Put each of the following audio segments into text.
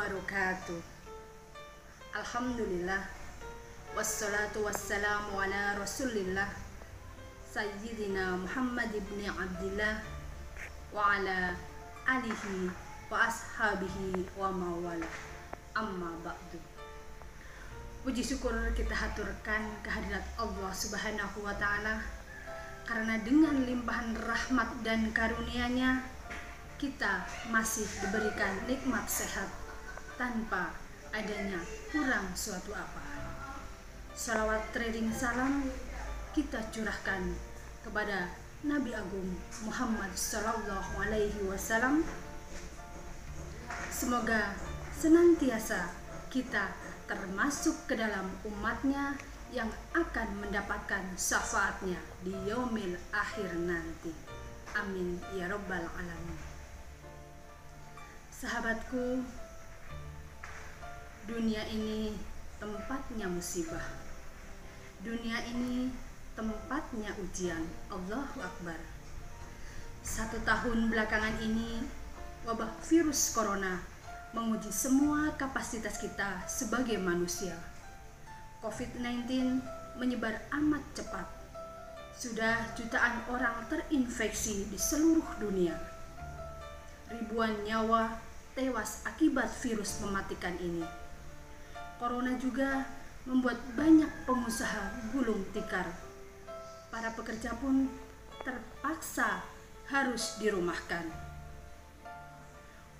wabarakatuh. Alhamdulillah, wassalatu wassalamu ala rasulillah Sayyidina Muhammad ibn Abdillah wa ala alihi wa ashabihi wa mawala, amma ba'du. Puji syukur kita haturkan kehadirat Allah Subhanahu wa ta'ala, karena dengan limpahan rahmat dan karunia-Nya kita masih diberikan nikmat sehat tanpa adanya kurang suatu apa. Salawat trading salam kita curahkan kepada Nabi Agung Muhammad Sallallahu Alaihi Wasallam. Semoga senantiasa kita termasuk ke dalam umatnya yang akan mendapatkan syafaatnya di yaumil akhir nanti. Amin ya rabbal alamin. Sahabatku, dunia ini tempatnya musibah. Dunia ini tempatnya ujian. Allahu Akbar. 1 tahun belakangan ini wabah virus corona menguji semua kapasitas kita sebagai manusia. COVID-19 menyebar amat cepat. Sudah jutaan orang terinfeksi di seluruh dunia. Ribuan nyawa tewas akibat virus mematikan ini. Corona juga membuat banyak pengusaha gulung tikar. Para pekerja pun terpaksa harus dirumahkan.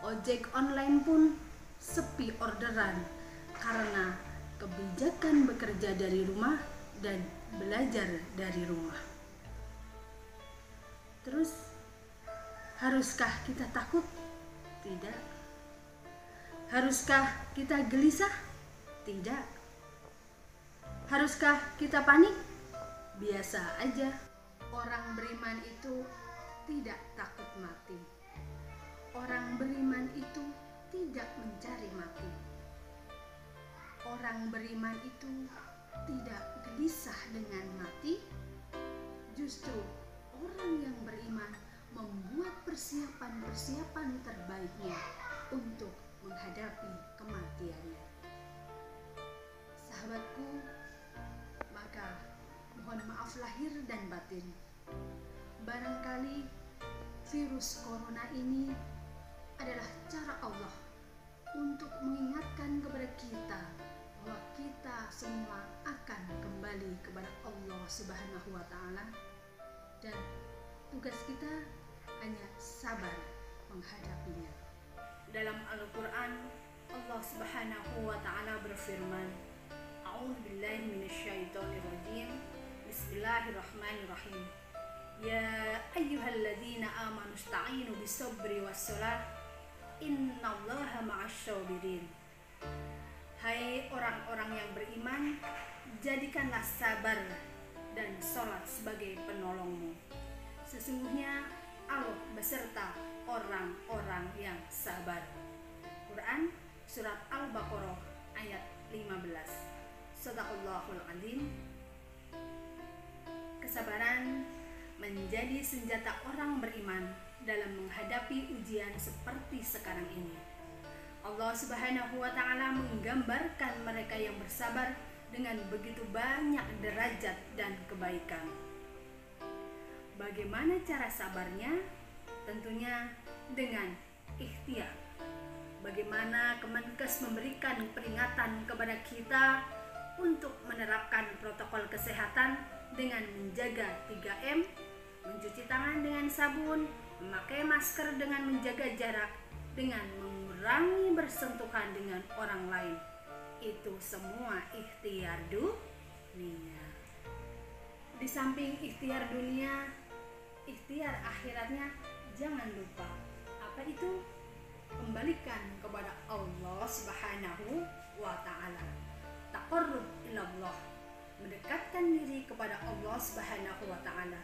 Ojek online pun sepi orderan karena kebijakan bekerja dari rumah dan belajar dari rumah. Terus, haruskah kita takut? Tidak. Haruskah kita gelisah? Tidak. Haruskah kita panik? Biasa aja. Orang beriman itu tidak takut mati. Orang beriman itu tidak mencari mati. Orang beriman itu tidak gelisah dengan mati. Justru orang yang beriman membuat persiapan-persiapan terbaiknya untuk menghadapi kematiannya. Sahabatku, maka mohon maaf lahir dan batin. Barangkali virus corona ini adalah cara Allah untuk mengingatkan kepada kita bahwa kita semua akan kembali kepada Allah Subhanahu wa ta'ala, dan tugas kita hanya sabar menghadapinya. Dalam Al-Quran, Allah Subhanahu wa ta'ala berfirman, A'udzubillahi minasyaitonirrajim, Bismillahirrahmanirrahim. Ya ayyuhalladzina amanu ista'inu bis-sabri was-shalah, innallaha ma'asy-syabirin. Hai orang-orang yang beriman, jadikanlah sabar dan sholat sebagai penolongmu. Sesungguhnya Allah beserta orang-orang yang sabar. Quran Surat Al-Baqarah ayat 15. Shadaqallahul adzim. Kesabaran menjadi senjata orang beriman dalam menghadapi ujian seperti sekarang ini. Allah Subhanahu wa ta'ala menggambarkan mereka yang bersabar dengan begitu banyak derajat dan kebaikan. Bagaimana cara sabarnya? Tentunya dengan ikhtiar. Bagaimana Kemenkes memberikan peringatan kepada kita untuk menerapkan protokol kesehatan dengan menjaga 3M, mencuci tangan dengan sabun, memakai masker dengan menjaga jarak, dengan mengurangi bersentuhan dengan orang lain. Itu semua ikhtiar dunia. Di samping ikhtiar dunia, ikhtiar akhiratnya jangan lupa. Apa itu? Kembalikan kepada Allah Subhanahu wa ta'ala. Taqarrub ilallah, mendekatkan diri kepada Allah Subhanahu wa ta'ala.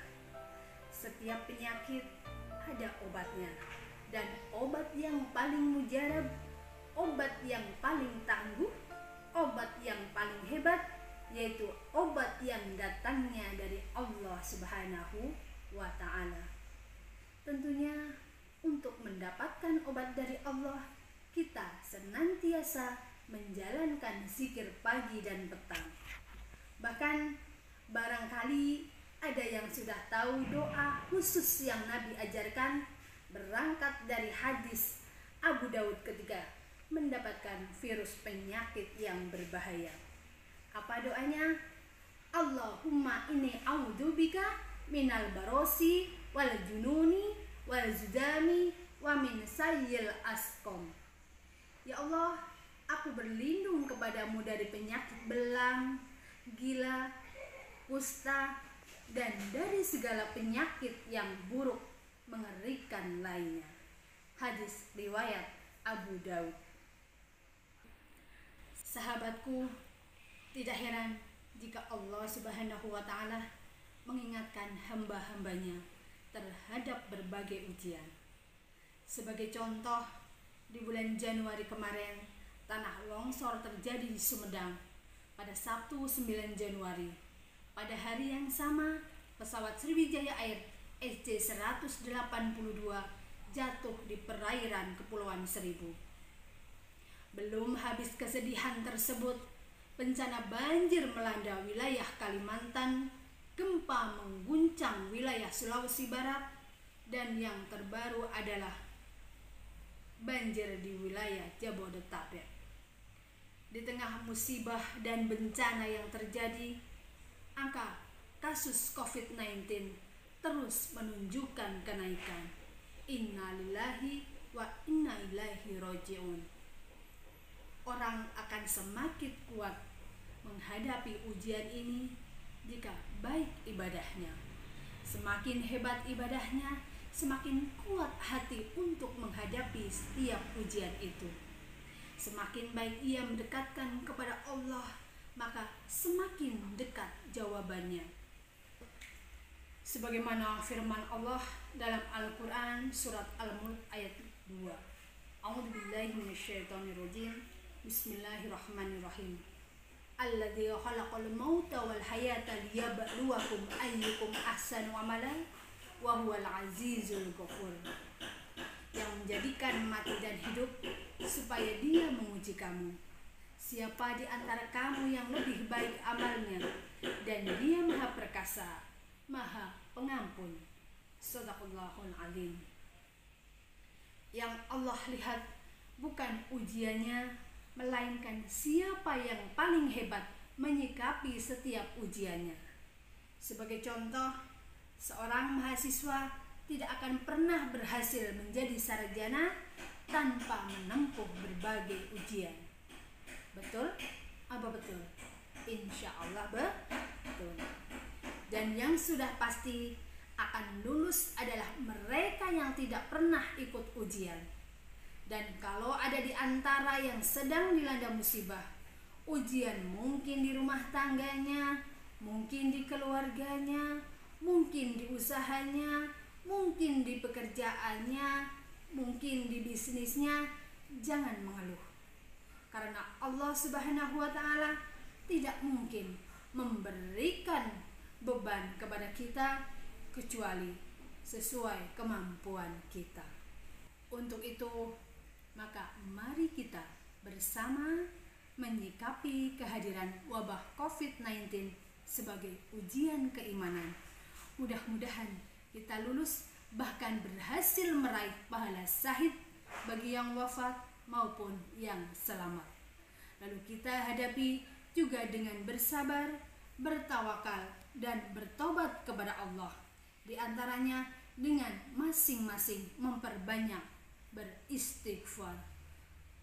Setiap penyakit ada obatnya, dan obat yang paling mujarab, obat yang paling tangguh, obat yang paling hebat, yaitu obat yang datangnya dari Allah Subhanahu wa ta'ala. Tentunya untuk mendapatkan obat dari Allah, kita senantiasa menjalankan zikir pagi dan petang. Bahkan barangkali ada yang sudah tahu doa khusus yang Nabi ajarkan berangkat dari hadis Abu Daud ketika mendapatkan virus penyakit yang berbahaya. Apa doanya? Allahumma inni a'udzubika minal barosi wal jununi wal zudami wa min sayyil asqam. Ya Allah, aku berlindung kepadamu dari penyakit belang, gila, kusta, dan dari segala penyakit yang buruk mengerikan lainnya. Hadis riwayat Abu Daud. Sahabatku, tidak heran jika Allah Subhanahu wa Ta'ala mengingatkan hamba-hambanya terhadap berbagai ujian. Sebagai contoh, di bulan Januari kemarin, tanah longsor terjadi di Sumedang pada Sabtu 9 Januari. Pada hari yang sama, pesawat Sriwijaya Air SJ-182 jatuh di perairan Kepulauan Seribu. Belum habis kesedihan tersebut, bencana banjir melanda wilayah Kalimantan, gempa mengguncang wilayah Sulawesi Barat, dan yang terbaru adalah banjir di wilayah Jabodetabek. Di tengah musibah dan bencana yang terjadi, angka kasus COVID-19 terus menunjukkan kenaikan. Inna lillahi wa inna ilaihi raji'un. Orang akan semakin kuat menghadapi ujian ini jika baik ibadahnya. Semakin hebat ibadahnya, semakin kuat hati untuk menghadapi setiap ujian itu. Semakin baik ia mendekatkan kepada Allah, maka semakin dekat jawabannya. Sebagaimana firman Allah dalam Al-Quran surat Al-Mulk ayat 2. A'udzubillahi minasyaitonirrajim. Bismillahirrahmanirrahim. Alladzi khalaqal mauta wal hayata liyabluwakum ayyukum ahsanu amalan wa huwal azizul ghafur. Yang menjadikan mati dan hidup supaya Dia menguji kamu. Siapa di antara kamu yang lebih baik amalnya, dan Dia Maha Perkasa, Maha Pengampun. Shadaqallahul Azim. Yang Allah lihat bukan ujiannya, melainkan siapa yang paling hebat menyikapi setiap ujiannya. Sebagai contoh, seorang mahasiswa tidak akan pernah berhasil menjadi sarjana tanpa menempuh berbagai ujian. Betul? Apa betul? Insya Allah betul. Dan yang sudah pasti akan lulus adalah mereka yang tidak pernah ikut ujian. Dan kalau ada di antara yang sedang dilanda musibah, ujian mungkin di rumah tangganya, mungkin di keluarganya, mungkin di usahanya, mungkin di pekerjaannya, mungkin di bisnisnya, jangan mengeluh. Karena Allah Subhanahu wa Ta'ala tidak mungkin memberikan beban kepada kita kecuali sesuai kemampuan kita. Untuk itu, maka mari kita bersama menyikapi kehadiran wabah COVID-19 sebagai ujian keimanan. Mudah-mudahan kita lulus, bahkan berhasil meraih pahala syahid bagi yang wafat maupun yang selamat. Lalu kita hadapi juga dengan bersabar, bertawakal, dan bertobat kepada Allah. Di antaranya dengan masing-masing memperbanyak beristighfar.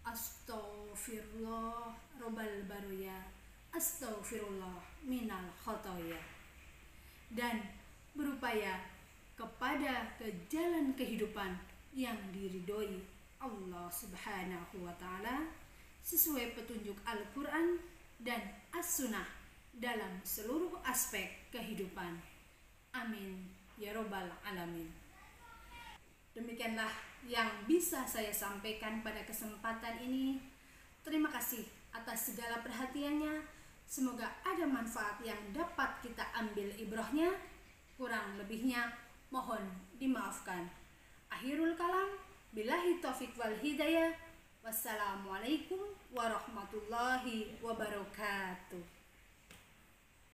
Astaghfirullah robbal baroya, astaghfirullah minal khotoya. Dan berupaya kepada ke jalan kehidupan yang diridhoi Allah Subhanahu wa Ta'ala sesuai petunjuk Al-Quran dan As-Sunnah dalam seluruh aspek kehidupan. Amin ya robbal alamin. Demikianlah yang bisa saya sampaikan pada kesempatan ini. Terima kasih atas segala perhatiannya. Semoga ada manfaat yang dapat kita ambil ibrahnya. Kurang lebihnya mohon dimaafkan. Akhirul kalam, billahi taufiq wal hidayah. Wassalamualaikum warahmatullahi wabarakatuh.